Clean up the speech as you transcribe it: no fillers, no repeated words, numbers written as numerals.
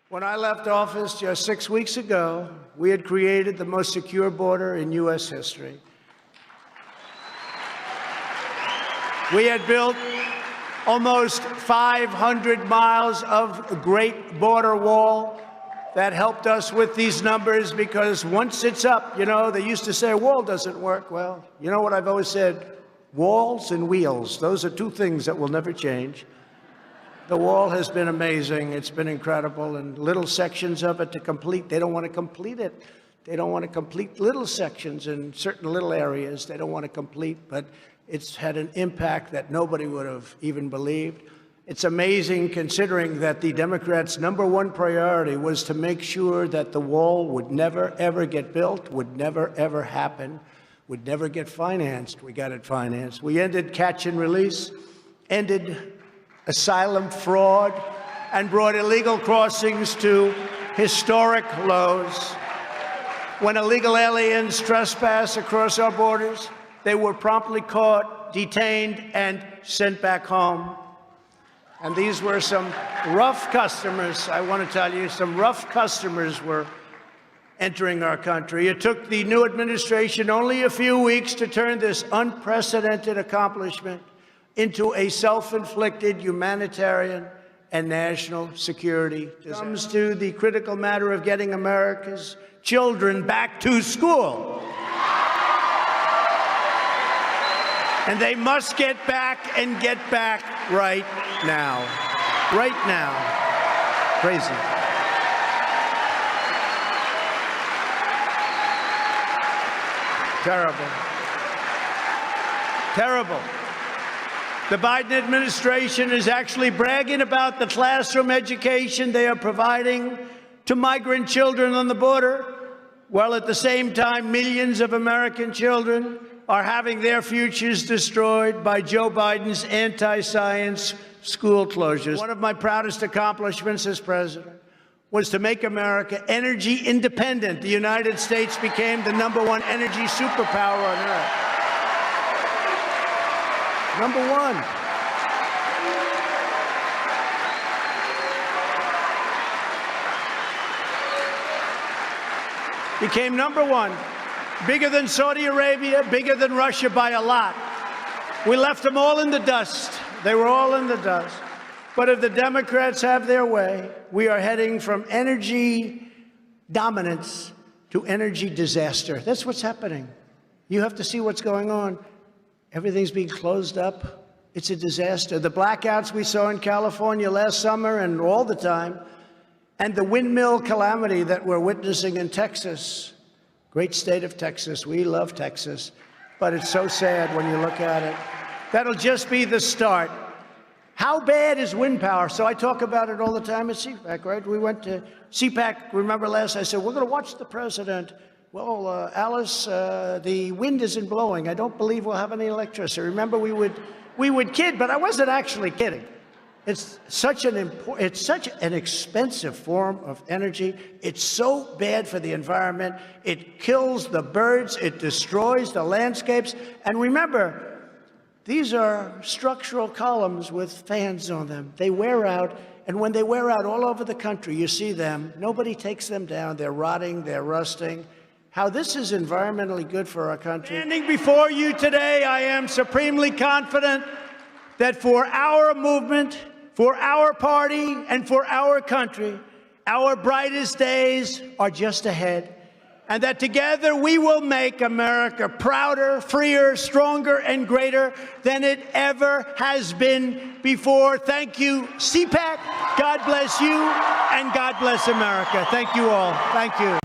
When I left office just 6 weeks ago, we had created the most secure border in U.S. history. We had built almost 500 miles of great border wall that helped us with these numbers, because once it's up, they used to say a wall doesn't work. Well, you know what I've always said? Walls and wheels, those are two things that will never change. The wall has been amazing. It's been incredible, and little sections of it to complete. They don't want to complete it. They don't want to complete little sections in certain little areas. They don't want to complete, but it's had an impact that nobody would have even believed. It's amazing, considering that the Democrats' #1 priority was to make sure that the wall would never, ever get built, would never, ever happen, would never get financed. We got it financed. We ended catch and release, ended asylum fraud, and brought illegal crossings to historic lows. When illegal aliens trespass across our borders, they were promptly caught, detained, and sent back home. And these were some rough customers. I want to tell you, some rough customers were entering our country. It took the new administration only a few weeks to turn this unprecedented accomplishment into a self-inflicted humanitarian and national security disaster. It comes to the critical matter of getting America's children back to school. And they must get back, and get back right now. Right now. Crazy. Terrible. Terrible. The Biden administration is actually bragging about the classroom education they are providing to migrant children on the border, while at the same time millions of American children are having their futures destroyed by Joe Biden's anti-science school closures. One of my proudest accomplishments as president was to make America energy independent. The United States became the #1 energy superpower on earth. #1. Became #1. Bigger than Saudi Arabia, bigger than Russia by a lot. We left them all in the dust. They were all in the dust. But if the Democrats have their way, we are heading from energy dominance to energy disaster. That's what's happening. You have to see what's going on. Everything's being closed up. It's a disaster. The blackouts we saw in California last summer and all the time, and the windmill calamity that we're witnessing in Texas. Great state of Texas. We love Texas. But it's so sad when you look at it. That'll just be the start. How bad is wind power? So I talk about it all the time at CPAC, right? We went to CPAC, remember last, I said, we're going to watch the president. Well, Alice, the wind isn't blowing. I don't believe we'll have any electricity. Remember, we would kid, but I wasn't actually kidding. It's such an expensive form of energy. It's so bad for the environment. It kills the birds. It destroys the landscapes. And remember, these are structural columns with fans on them. They wear out, and when they wear out all over the country, you see them. Nobody takes them down. They're rotting. They're rusting. How this is environmentally good for our country. Standing before you today, I am supremely confident that for our movement, for our party, and for our country, our brightest days are just ahead, and that together we will make America prouder, freer, stronger, and greater than it ever has been before. Thank you, CPAC. God bless you, and God bless America. Thank you all. Thank you.